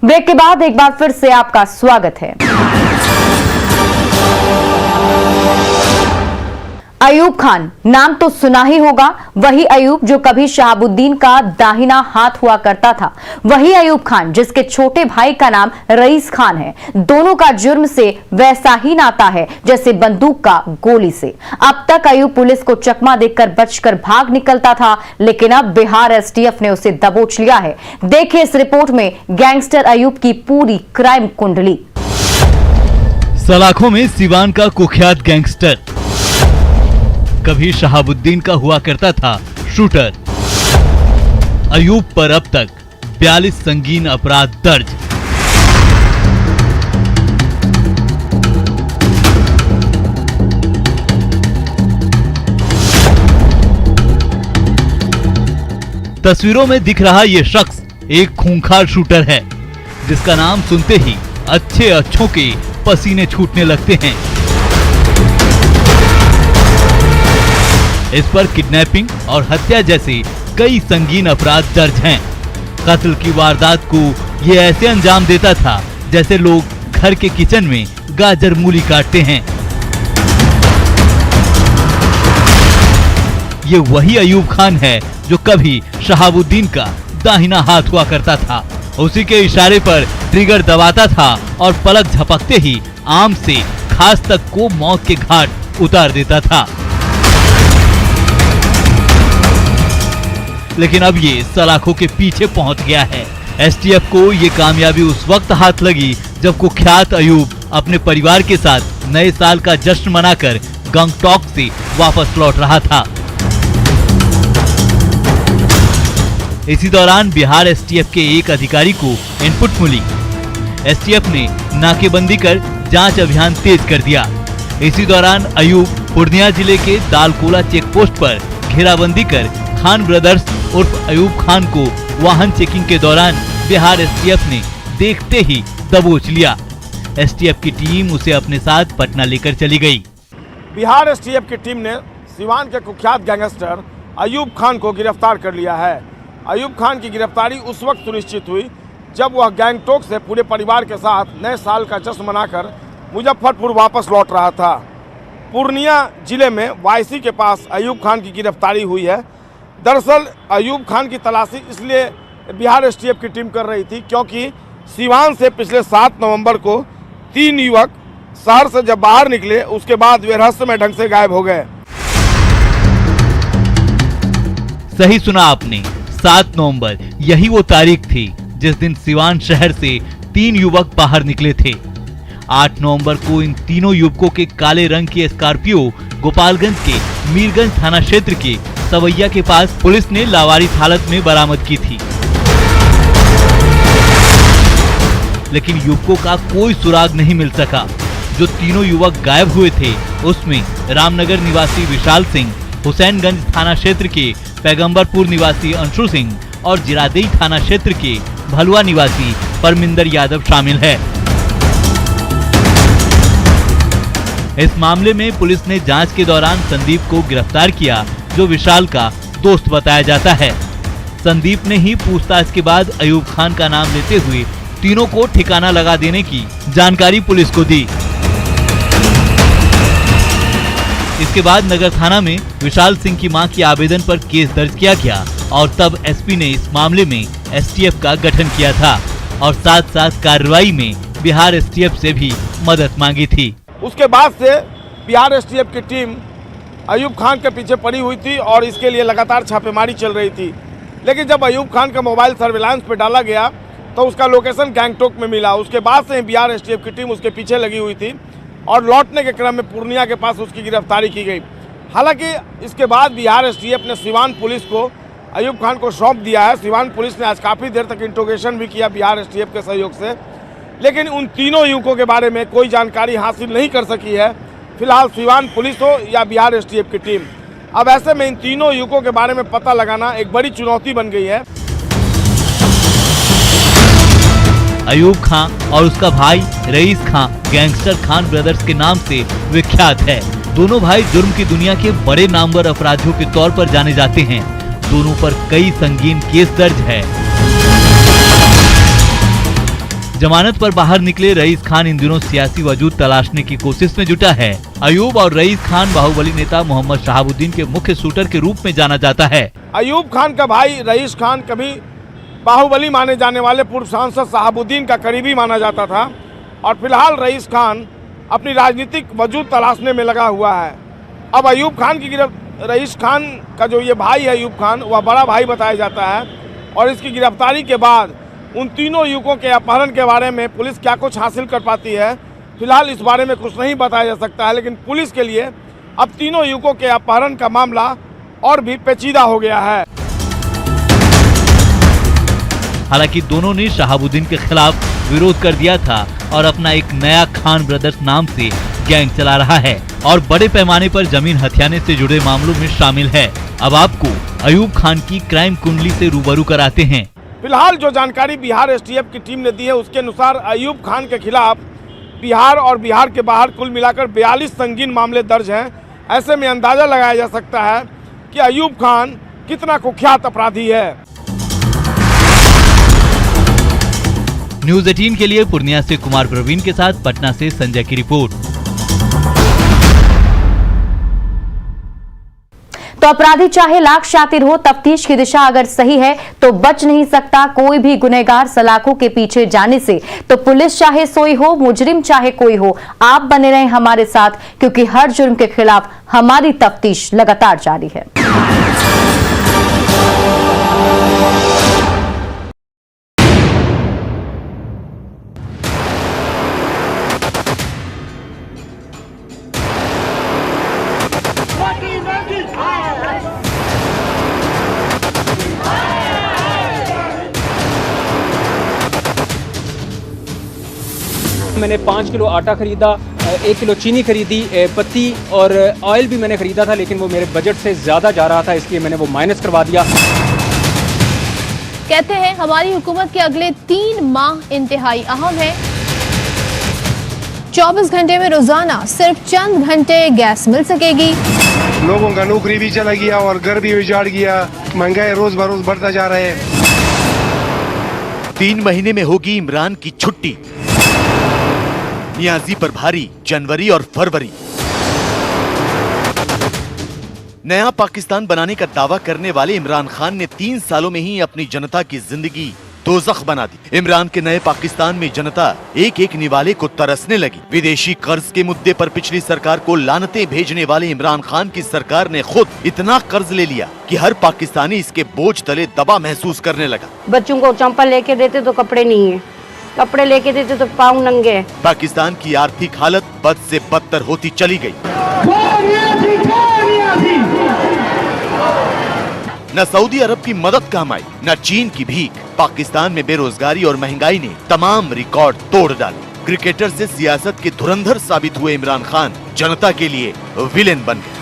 Break के बाद एक बार फिर से आपका स्वागत है। अयूब खान नाम तो सुना ही होगा। वही अयूब जो कभी शहाबुद्दीन का दाहिना हाथ हुआ करता था, वही अयूब खान जिसके छोटे भाई का नाम रईस खान है। दोनों का जुर्म से वैसा ही नाता है जैसे बंदूक का गोली से। अब तक अयूब पुलिस को चकमा देकर बचकर भाग निकलता था, लेकिन अब बिहार एसटीएफ ने उसे दबोच लिया है। देखिए इस रिपोर्ट में गैंगस्टर अयूब की पूरी क्राइम कुंडली। सलाखों में सिवान का कुख्यात गैंगस्टर, कभी शहाबुद्दीन का हुआ करता था शूटर। अयूब पर अब तक 42 संगीन अपराध दर्ज। तस्वीरों में दिख रहा ये शख्स एक खूंखार शूटर है, जिसका नाम सुनते ही अच्छों के पसीने छूटने लगते हैं। इस पर किडनैपिंग और हत्या जैसे कई संगीन अपराध दर्ज हैं। कत्ल की वारदात को ये ऐसे अंजाम देता था जैसे लोग घर के किचन में गाजर मूली काटते हैं। ये वही अयूब खान है जो कभी शहाबुद्दीन का दाहिना हाथ हुआ करता था। उसी के इशारे पर ट्रिगर दबाता था और पलक झपकते ही आम से खास तक को मौत के घाट उतार देता था। लेकिन अब ये सलाखों के पीछे पहुंच गया है। एसटीएफ को ये कामयाबी उस वक्त हाथ लगी जब कुख्यात अयूब अपने परिवार के साथ नए साल का जश्न मनाकर गंगटोक से वापस लौट रहा था। इसी दौरान बिहार एसटीएफ के एक अधिकारी को इनपुट मिली। एसटीएफ ने नाकेबंदी कर जांच अभियान तेज कर दिया। इसी दौरान अयूब पूर्णिया जिले के दालकोला चेक पोस्ट पर घेराबंदी कर खान ब्रदर्स उर्फ अयूब खान को वाहन चेकिंग के दौरान बिहार एसटीएफ ने देखते ही दबोच लिया। एसटीएफ की टीम उसे अपने साथ पटना लेकर चली गई। बिहार एसटीएफ की टीम ने सिवान के कुख्यात गैंगस्टर अयूब खान को गिरफ्तार कर लिया है। अयूब खान की गिरफ्तारी उस वक्त सुनिश्चित हुई जब वह गैंगटोक से पूरे परिवार के साथ नए साल का जश्न मनाकर मुजफ्फरपुर वापस लौट रहा था। पूर्णिया जिले में वायसी के पास अयूब खान की गिरफ्तारी हुई है। दरअसल अयूब खान की तलाशी इसलिए बिहार एसटीएफ की टीम कर रही थी क्योंकि सिवान से पिछले 7 नवंबर को 3 युवक शहर से जब बाहर निकले उसके बाद वे रहस्यमय ढंग से गायब हो गए। सही सुना आपने, 7 नवंबर यही वो तारीख थी जिस दिन सिवान शहर से 3 युवक बाहर निकले थे। 8 नवंबर को इन तीनों युवकों के काले रंग की स्कॉर्पियो गोपालगंज के मीरगंज थाना क्षेत्र के सवैया के पास पुलिस ने लावारिस हालत में बरामद की थी। लेकिन युवकों का कोई सुराग नहीं मिल सका। जो तीनों युवक गायब हुए थे उसमें रामनगर निवासी विशाल सिंह, हुसैनगंज थाना क्षेत्र के पैगंबरपुर निवासी अंशु सिंह और जिरादेई थाना क्षेत्र के भलुआ निवासी परमिंदर यादव शामिल है। इस मामले में पुलिस ने जांच के दौरान संदीप को गिरफ्तार किया, जो विशाल का दोस्त बताया जाता है। संदीप ने ही पूछताछ के बाद अयूब खान का नाम लेते हुए तीनों को ठिकाना लगा देने की जानकारी पुलिस को दी। इसके बाद नगर थाना में विशाल सिंह की मां के आवेदन पर केस दर्ज किया गया और तब एसपी ने इस मामले में एसटीएफ का गठन किया था और साथ साथ कार्रवाई में बिहार एसटीएफ से भी मदद मांगी थी। उसके बाद से बिहार एसटीएफ की टीम अयूब खान के पीछे पड़ी हुई थी और इसके लिए लगातार छापेमारी चल रही थी। लेकिन जब अयूब खान का मोबाइल सर्विलांस पे डाला गया तो उसका लोकेशन गैंगटोक में मिला। उसके बाद से बिहार एसटीएफ की टीम उसके पीछे लगी हुई थी और लौटने के क्रम में पूर्णिया के पास उसकी गिरफ्तारी की गई। हालांकि इसके बाद बिहार एसटीएफ ने सिवान पुलिस को अयूब खान को सौंप दिया है। सिवान पुलिस ने आज काफ़ी देर तक इंट्रोगेशन भी किया बिहार एसटीएफ के सहयोग से, लेकिन उन तीनों युवकों के बारे में कोई जानकारी हासिल नहीं कर सकी है फिलहाल सिवान पुलिस हो या बिहार एसटीएफ की टीम। अब ऐसे में इन तीनों युवकों के बारे में पता लगाना एक बड़ी चुनौती बन गई है। अयूब खान और उसका भाई rice Khan gangster Khan brothers के नाम से विख्यात है। दोनों भाई जुर्म की दुनिया के बड़े नामवर अपराधियों के तौर पर जाने जाते हैं। दोनों पर कई संगीन केस दर्ज है। जमानत पर बाहर निकले रईस खान इन दिनों सियासी वजूद तलाशने की कोशिश में जुटा है। अयूब और रईस खान बाहुबली नेता मोहम्मद शहाबुद्दीन के मुख्य शूटर के रूप में जाना जाता है। अयूब खान का भाई रईस खान कभी बाहुबली माने जाने वाले पूर्व सांसद शहाबुद्दीन का करीबी माना जाता था और फिलहाल रईस खान अपनी राजनीतिक वजूद तलाशने में लगा हुआ है। अब अयूब खान की रईस खान का जो ये भाई है अयूब खान, वह बड़ा भाई बताया जाता है और इसकी गिरफ्तारी के बाद उन तीनों युवकों के अपहरण के बारे में पुलिस क्या कुछ हासिल कर पाती है, फिलहाल इस बारे में कुछ नहीं बताया जा सकता है। लेकिन पुलिस के लिए अब तीनों युवकों के अपहरण का मामला और भी पेचीदा हो गया है। हालांकि दोनों ने शहाबुद्दीन के खिलाफ विरोध कर दिया था और अपना एक नया खान ब्रदर्स नाम से गैंग चला रहा है और बड़े पैमाने पर जमीन हथियाने से जुड़े मामलों में शामिल है। अब आपको अयूब खान की क्राइम कुंडली से रूबरू कराते हैं। फिलहाल जो जानकारी बिहार एसटीएफ की टीम ने दी है उसके अनुसार अयूब खान के खिलाफ बिहार और बिहार के बाहर कुल मिलाकर 42 संगीन मामले दर्ज हैं। ऐसे में अंदाजा लगाया जा सकता है कि अयूब खान कितना कुख्यात अपराधी है। न्यूज़ 18 के लिए पूर्णिया से कुमार प्रवीण के साथ पटना से संजय की रिपोर्ट। तो अपराधी चाहे लाख शातिर हो, तफ्तीश की दिशा अगर सही है तो बच नहीं सकता कोई भी गुनहगार सलाखों के पीछे जाने से। तो पुलिस चाहे सोई हो, मुजरिम चाहे कोई हो, आप बने रहें हमारे साथ, क्योंकि हर जुर्म के खिलाफ हमारी तफ्तीश लगातार जारी है। मैंने 5 किलो आटा खरीदा, 1 किलो चीनी खरीदी, पत्ती और ऑयल भी मैंने खरीदा था, लेकिन वो मेरे बजट से ज़्यादा जा रहा था, इसलिए मैंने वो माइनस करवा दिया। कहते हैं हमारी हुकूमत के अगले 3 माह इंतहाई अहम है। 24 घंटे में रोजाना सिर्फ चंद घंटे गैस मिल सकेगी। लोगों का नौकरी भी चला गया और घर भी उजाड़ गया, महंगाई रोज बरोज बढ़ता जा रहा है। 3 महीने में होगी इमरान की छुट्टी, नियाजी पर भारी जनवरी और फरवरी। नया पाकिस्तान बनाने का दावा करने वाले इमरान खान ने 3 सालों में ही अपनी जनता की जिंदगी दोज़ख बना दी। इमरान के नए पाकिस्तान में जनता एक एक निवाले को तरसने लगी। विदेशी कर्ज के मुद्दे पर पिछली सरकार को लानतें भेजने वाले इमरान खान की सरकार ने खुद इतना कर्ज ले लिया कि हर पाकिस्तानी इसके बोझ तले दबा महसूस करने लगा। बच्चों को चंपल लेके देते तो कपड़े नहीं है, कपड़े लेके देते तो पाँव नंगे है। पाकिस्तान की आर्थिक हालत बद से बदतर होती चली गई। न सऊदी अरब की मदद काम आई, न चीन की भीख। पाकिस्तान में बेरोजगारी और महंगाई ने तमाम रिकॉर्ड तोड़ डाले। क्रिकेटर से सियासत के धुरंधर साबित हुए इमरान खान जनता के लिए विलेन बन गए।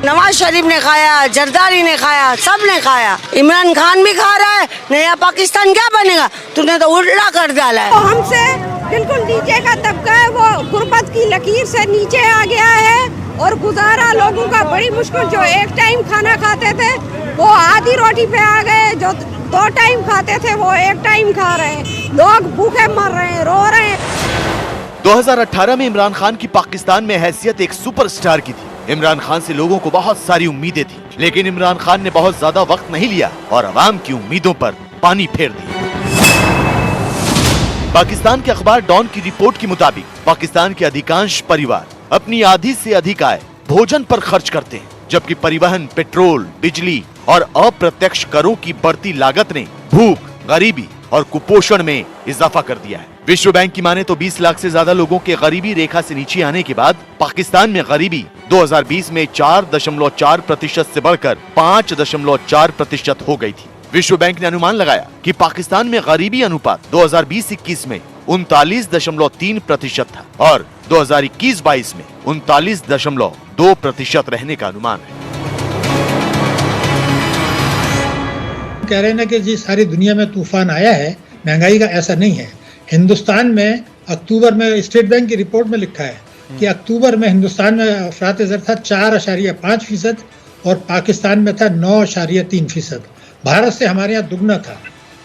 नवाज शरीफ ने खाया, जरदारी ने खाया, सब ने खाया, इमरान खान भी खा रहा है। नया पाकिस्तान क्या बनेगा? तूने तो उल्टा कर डाला है। हमसे बिल्कुल नीचे का तबका है, वो गुर्बत की लकीर से नीचे आ गया है और गुजारा लोगों का बड़ी मुश्किल। जो एक टाइम खाना खाते थे वो आधी रोटी पे आ गए, जो 2 टाइम खाते थे वो 1 टाइम खा रहे हैं। लोग भूखे मर रहे हैं, रो रहे हैं। 2018 में इमरान खान की पाकिस्तान में हैसियत एक सुपरस्टार की थी। इमरान खान से लोगों को बहुत सारी उम्मीदें थी, लेकिन इमरान खान ने बहुत ज्यादा वक्त नहीं लिया और अवाम की उम्मीदों पर पानी फेर दिया। पाकिस्तान के अखबार डॉन की रिपोर्ट के मुताबिक पाकिस्तान के अधिकांश परिवार अपनी आधी से अधिक आय भोजन पर खर्च करते हैं, जबकि परिवहन, पेट्रोल, बिजली और अप्रत्यक्ष करों की बढ़ती लागत ने भूख, गरीबी और कुपोषण में इजाफा कर दिया है। विश्व बैंक की माने तो 20 लाख से ज्यादा लोगों के गरीबी रेखा से नीचे आने के बाद पाकिस्तान में गरीबी 2020 में 4.4% से बढ़कर 5.4% हो गई थी। विश्व बैंक ने अनुमान लगाया कि पाकिस्तान में गरीबी अनुपात 2020-21 में 39.3% था और 2021-22 में 39.2% रहने का अनुमान है। कह रहे हैं कि जी सारी दुनिया में तूफान आया है महंगाई का, ऐसा नहीं है। हिंदुस्तान में अक्टूबर में स्टेट बैंक की रिपोर्ट में लिखा है कि अक्टूबर में हिंदुस्तान में अफरात ज़र था 4.5% और पाकिस्तान में था 9.3%। भारत से हमारे यहाँ दुगना था।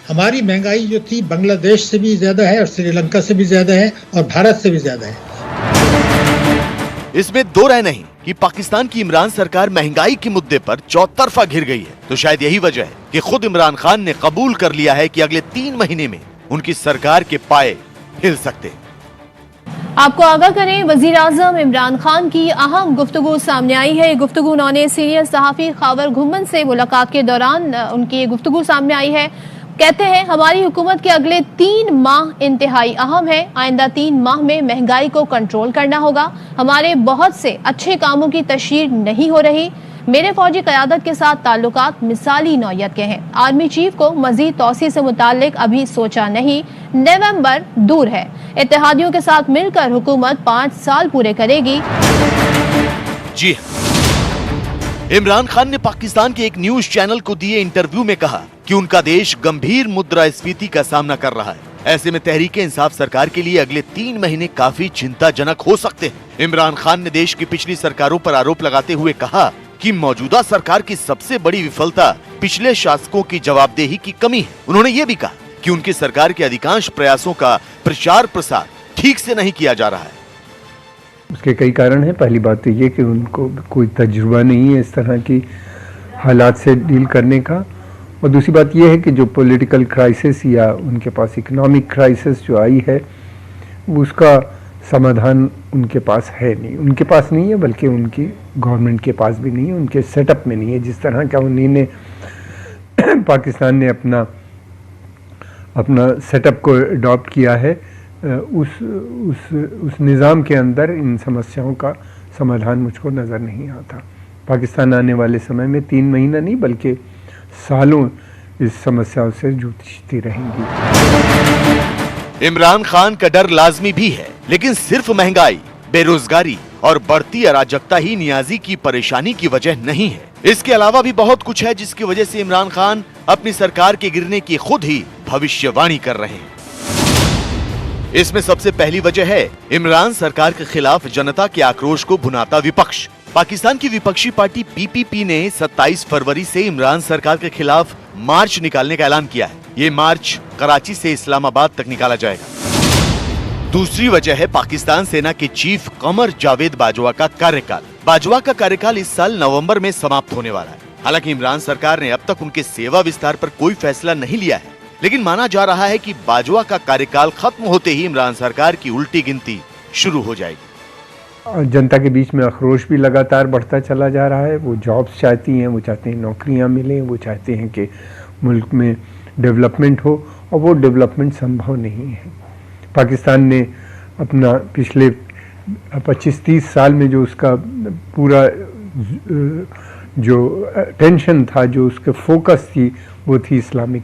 हमारी महंगाई जो थी बांग्लादेश से भी ज्यादा है और श्रीलंका से भी ज्यादा है और भारत से भी ज्यादा है। इसमें दो राय नहीं कि पाकिस्तान की इमरान सरकार महंगाई के मुद्दे पर चौतरफा घिर गई है। तो शायद यही वजह है कि खुद इमरान खान ने कबूल कर लिया है कि अगले 3 महीने में उनकी सरकार के पाए हिल सकते हैं। आपको आगाह करें, वजीर आजम इमरान खान की अहम गुफ्तगू सामने आई है। गुफ्तगू उन्होंने सीनियर सहाफी खावर घुम्मन से मुलाकात के दौरान उनकी गुफ्तगू सामने आई है। कहते हैं हमारी हुकूमत के अगले 3 माह इंतहाई अहम है। आइंदा 3 माह में महंगाई को कंट्रोल करना होगा। हमारे बहुत से अच्छे कामों की तशहीर नहीं हो रही। मेरे फौजी क़यादत के साथ ताल्लुकात मिसाली नौयत के हैं। आर्मी चीफ को मजीद तौसी से मुतालिक अभी सोचा नहीं, नवंबर दूर है। इत्तेहादियों के साथ मिलकर हुकूमत 5 साल पूरे करेगी। जी, इमरान खान ने पाकिस्तान के एक न्यूज चैनल को दिए इंटरव्यू में कहा कि उनका देश गंभीर मुद्रास्फीति का सामना कर रहा है। ऐसे में तहरीक इंसाफ सरकार के लिए अगले 3 महीने काफी चिंताजनक हो सकते हैं। इमरान खान ने देश की पिछली सरकारों पर आरोप लगाते हुए कहा कि मौजूदा सरकार की सबसे बड़ी विफलता पिछले शासकों की जवाबदेही की कमी है। उन्होंने ये भी कहा कि उनकी सरकार के अधिकांश प्रयासों का प्रचार प्रसार ठीक से नहीं किया जा रहा है। उसके कई कारण हैं। पहली बात तो ये कि उनको कोई तजुर्बा नहीं है इस तरह की हालात से डील करने का, और दूसरी बात यह है कि जो पॉलिटिकल क्राइसिस या उनके पास इकोनॉमिक क्राइसिस जो आई है उसका समाधान उनके पास है नहीं। उनके पास नहीं है, बल्कि उनकी गवर्नमेंट के पास भी नहीं है, उनके सेटअप में नहीं है। जिस तरह का उन्होंने पाकिस्तान ने अपना सेटअप को अडॉप्ट किया है, उस निज़ाम के अंदर इन समस्याओं का समाधान मुझको नज़र नहीं आता। पाकिस्तान आने वाले समय में 3 महीना नहीं बल्कि सालों इस समस्याओं से जूझती रहेंगी। इमरान खान का डर लाजमी भी है, लेकिन सिर्फ महंगाई, बेरोजगारी और बढ़ती अराजकता ही नियाजी की परेशानी की वजह नहीं है। इसके अलावा भी बहुत कुछ है जिसकी वजह से इमरान खान अपनी सरकार के गिरने की खुद ही भविष्यवाणी कर रहे हैं। इसमें सबसे पहली वजह है इमरान सरकार के खिलाफ जनता के आक्रोश को भुनाता विपक्ष। पाकिस्तान की विपक्षी पार्टी पीपीपी ने 27 फरवरी से इमरान सरकार के खिलाफ मार्च निकालने का ऐलान किया है। ये मार्च कराची से इस्लामाबाद तक निकाला जाएगा। दूसरी वजह है पाकिस्तान सेना के चीफ कमर जावेद बाजवा का कार्यकाल। बाजवा का कार्यकाल इस साल नवंबर में समाप्त होने वाला है। हालांकि इमरान सरकार ने अब तक उनके सेवा विस्तार पर कोई फैसला नहीं लिया है, लेकिन माना जा रहा है कि बाजवा का कार्यकाल खत्म होते ही इमरान सरकार की उल्टी गिनती शुरू हो जाएगी। जनता के बीच में आक्रोश भी लगातार बढ़ता चला जा रहा है। वो जॉब्स चाहती हैं, वो चाहते हैं नौकरियां मिलें, वो चाहते हैं कि मुल्क में डेवलपमेंट हो, और वो डेवलपमेंट संभव नहीं है। पाकिस्तान ने अपना पिछले 25-30 साल में जो उसका पूरा जो टेंशन था, जो उसके फोकस थी, वो थी इस्लामिक